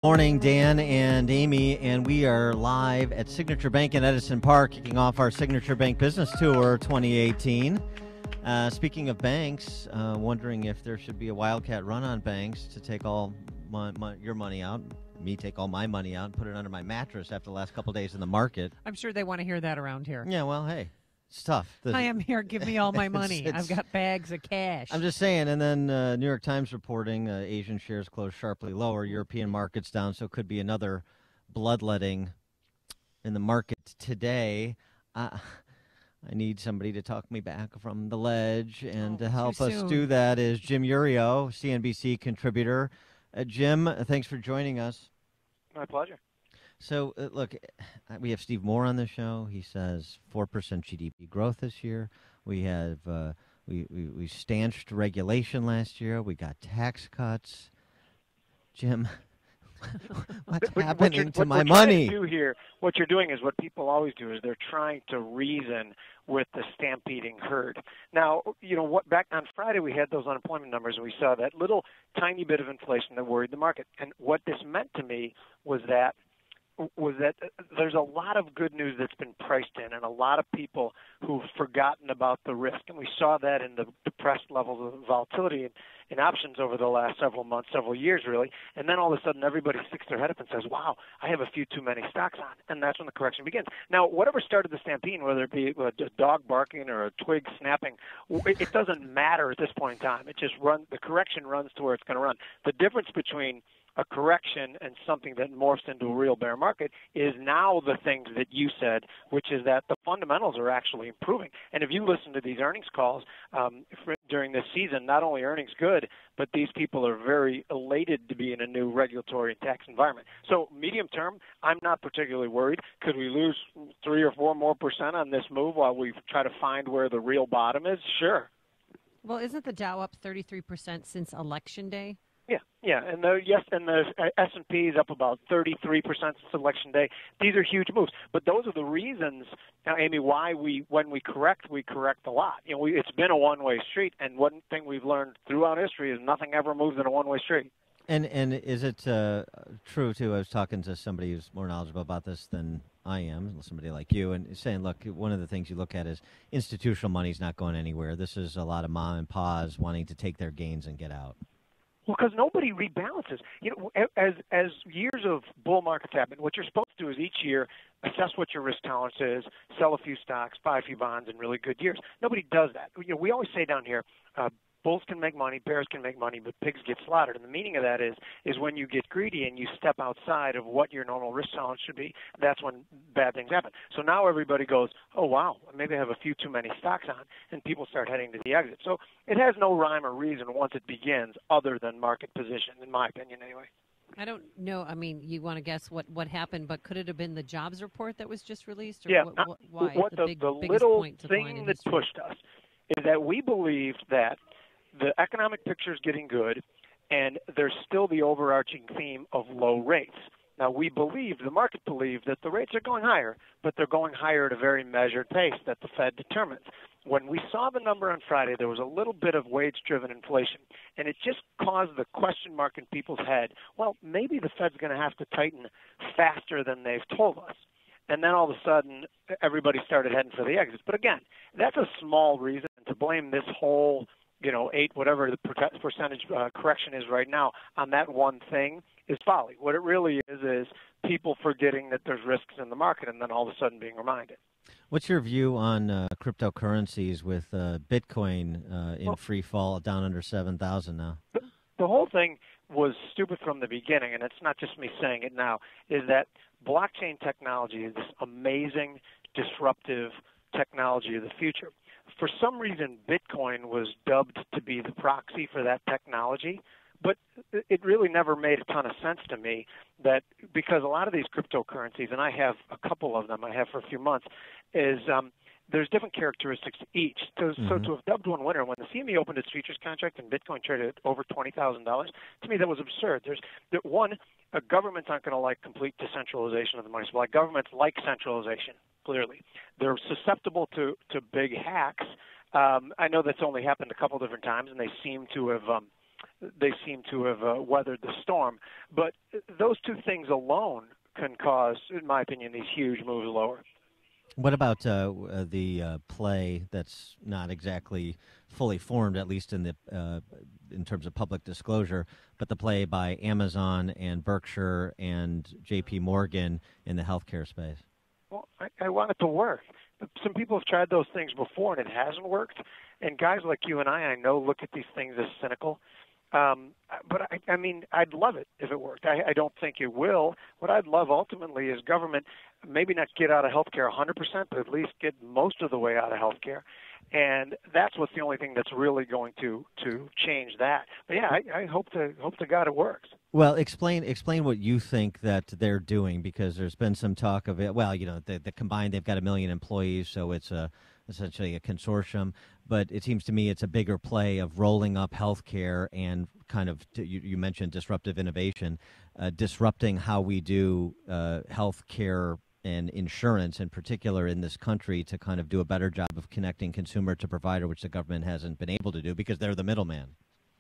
Morning, Dan and Amy, and we are live at Signature Bank in Edison Park, kicking off our Signature Bank Business Tour 2018. Speaking of banks, wondering if there should be a wildcat run on banks to take all your money out, me take all my money out and put it under my mattress after the last couple of days in the market. I'm sure they want to hear that around here. Yeah, well, hey, it's tough. I am here. Give me all my money. I've got bags of cash. I'm just saying. And then New York Times reporting Asian shares closed sharply lower, European markets down, so it could be another bloodletting in the market today. I need somebody to talk me back from the ledge, and to help us do that is Jim Iuorio, CNBC contributor. Jim, thanks for joining us. My pleasure. So, look, we have Steve Moore on the show. He says 4% GDP growth this year. We have we stanched regulation last year. We got tax cuts. Jim, what's happening to my money? What you're doing is what people always do, is they're trying to reason with the stampeding herd. Now, back on Friday we had those unemployment numbers, and we saw that little tiny bit of inflation that worried the market. And what this meant to me was that there's a lot of good news that's been priced in, and a lot of people who've forgotten about the risk. And we saw that in the depressed levels of volatility in options over the last several months, several years really. And then all of a sudden everybody sticks their head up and says, wow, I have a few too many stocks on. And that's when the correction begins. Now, whatever started the stampede, whether it be a dog barking or a twig snapping, it doesn't matter at this point in time. The correction runs to where it's going to run. The difference between a correction and something that morphs into a real bear market is now the things that you said, which is that the fundamentals are actually improving. And if you listen to these earnings calls during this season, not only earnings good, but these people are very elated to be in a new regulatory and tax environment. So medium term, I'm not particularly worried. Could we lose 3 or 4 more % on this move while we try to find where the real bottom is? Sure. Well, isn't the Dow up 33% since Election Day? Yeah, and the S&P is up about 33% since Election Day. These are huge moves, but those are the reasons, now, Amy, why when we correct a lot. It's been a one-way street, and one thing we've learned throughout history is nothing ever moves in a one-way street. And is it true, too? I was talking to somebody who's more knowledgeable about this than I am, somebody like you, and saying, look, one of the things you look at is institutional money's not going anywhere. This is a lot of mom and pa's wanting to take their gains and get out. Well, because nobody rebalances. As years of bull markets happen, what you're supposed to do is each year assess what your risk tolerance is, sell a few stocks, buy a few bonds in really good years. Nobody does that. We always say down here, bulls can make money, bears can make money, but pigs get slaughtered. And the meaning of that is when you get greedy and you step outside of what your normal risk tolerance should be, that's when bad things happen. So now everybody goes, oh, wow, maybe I have a few too many stocks on, and people start heading to the exit. So it has no rhyme or reason once it begins other than market position, in my opinion anyway. I don't know. I mean, you want to guess what happened, but could it have been the jobs report that was just released? Or yeah. Why? The little thing that pushed us is that we believed that the economic picture is getting good, and there's still the overarching theme of low rates. Now, the market believed that the rates are going higher, but they're going higher at a very measured pace that the Fed determines. When we saw the number on Friday, there was a little bit of wage-driven inflation, and it just caused the question mark in people's head, well, maybe the Fed's going to have to tighten faster than they've told us. And then all of a sudden, everybody started heading for the exits. But again, that's a small reason to blame this whole 8, whatever the percentage correction is right now on that one thing is folly. What it really is people forgetting that there's risks in the market and then all of a sudden being reminded. What's your view on cryptocurrencies with Bitcoin in free fall down under 7,000 now? The whole thing was stupid from the beginning, and it's not just me saying it now, is that blockchain technology is this amazing, disruptive technology of the future. For some reason, Bitcoin was dubbed to be the proxy for that technology, but it really never made a ton of sense to me that because a lot of these cryptocurrencies, and I have a couple of them, I have for a few months, is there's different characteristics to each. So to have dubbed one winner, when the CME opened its futures contract and Bitcoin traded at over $20,000, to me that was absurd. Governments aren't going to like complete decentralization of the money supply. Governments like centralization. Clearly, they're susceptible to big hacks. I know that's only happened a couple different times, and they seem to have they seem to have weathered the storm. But those two things alone can cause, in my opinion, these huge moves lower. What about the play that's not exactly fully formed, at least in terms of public disclosure, but the play by Amazon and Berkshire and J.P. Morgan in the healthcare space? Well, I want it to work. Some people have tried those things before, and it hasn't worked. And guys like you and I know, look at these things as cynical. But I mean, I'd love it if it worked. I don't think it will. What I'd love ultimately is government maybe not get out of healthcare 100%, but at least get most of the way out of healthcare. And that's what's the only thing that's really going to change that. But yeah, I hope to God it works. Well, explain what you think that they're doing, because there's been some talk of it. Well, the combined, they've got 1 million employees, so it's essentially a consortium. But it seems to me it's a bigger play of rolling up healthcare and kind of, you mentioned disruptive innovation, disrupting how we do healthcare and insurance in particular in this country, to kind of do a better job of connecting consumer to provider, which the government hasn't been able to do because they're the middleman.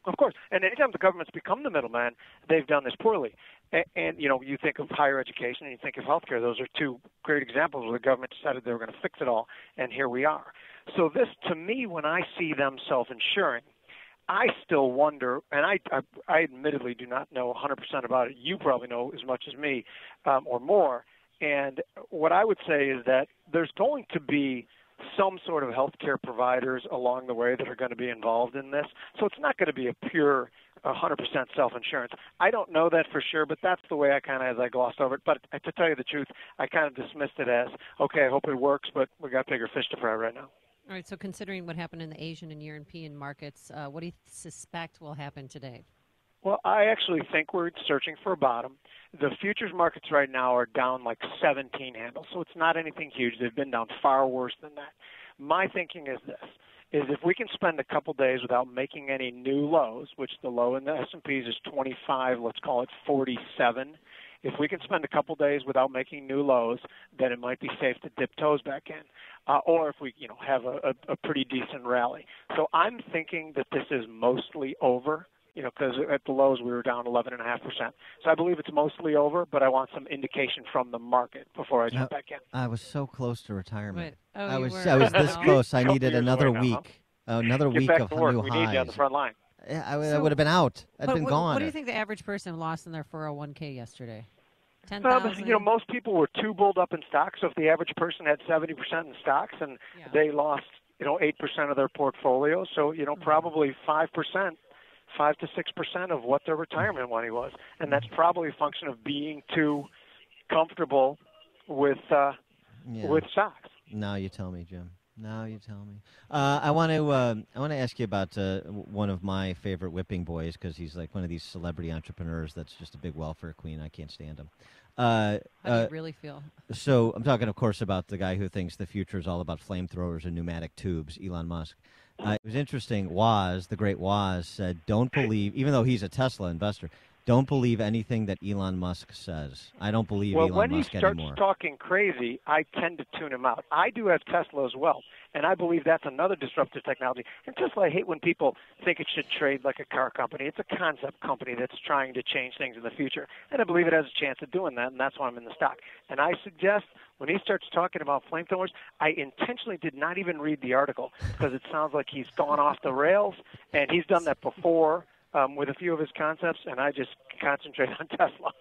Of course. And anytime the government's become the middleman, they've done this poorly. And you think of higher education and you think of healthcare. Those are two great examples where the government decided they were going to fix it all, and here we are. So this, to me, when I see them self-insuring, I still wonder, and I admittedly do not know 100% about it. You probably know as much as me or more. And what I would say is that there's going to be some sort of healthcare providers along the way that are going to be involved in this. So it's not going to be a pure 100% self-insurance. I don't know that for sure, but that's the way I kind of, as I glossed over it. But to tell you the truth, I kind of dismissed it as, okay, I hope it works, but we got bigger fish to fry right now. All right, so considering what happened in the Asian and European markets, what do you suspect will happen today? Well, I actually think we're searching for a bottom. The futures markets right now are down like 17 handles, so it's not anything huge. They've been down far worse than that. My thinking is this, is if we can spend a couple days without making any new lows, which the low in the S&Ps is 25, let's call it 47. If we can spend a couple days without making new lows, then it might be safe to dip toes back in. Or if we have a pretty decent rally. So I'm thinking that this is mostly over. Because at the lows we were down 11.5%. So I believe it's mostly over, but I want some indication from the market before I jump back in. I was so close to retirement. Wait, I was this close. I needed another week, another week of new We highs. need you on the front line. Yeah, I would have been out. I'd been gone. What do you think the average person lost in their 401k yesterday? 10,000? Most people were too bulled up in stocks. So if the average person had 70% in stocks and they lost 8% of their portfolio, so probably 5%. 5 to 6% of what their retirement money was, and that's probably a function of being too comfortable with stocks. Now you tell me, Jim. Now you tell me. I want to ask you about one of my favorite whipping boys, because he's like one of these celebrity entrepreneurs that's just a big welfare queen. I can't stand him. How do you really feel? So I'm talking, of course, about the guy who thinks the future is all about flamethrowers and pneumatic tubes, Elon Musk. It was interesting. Woz, the great Woz, said, don't believe, even though he's a Tesla investor, don't believe anything that Elon Musk says. I don't believe Elon Musk anymore. Well, when he starts talking crazy, I tend to tune him out. I do have Tesla as well, and I believe that's another disruptive technology. And Tesla, I hate when people think it should trade like a car company. It's a concept company that's trying to change things in the future, and I believe it has a chance of doing that, and that's why I'm in the stock. And I suggest when he starts talking about flamethrowers, I intentionally did not even read the article because it sounds like he's gone off the rails, and he's done that before. With a few of his concepts, and I just concentrate on Tesla.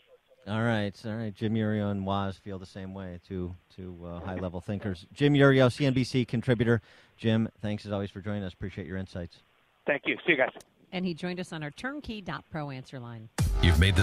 All right. Jim Iuorio and Woz feel the same way, two high-level thinkers. Jim Iuorio, CNBC contributor. Jim, thanks as always for joining us. Appreciate your insights. Thank you. See you guys. And he joined us on our turnkey.pro answer line. You've made this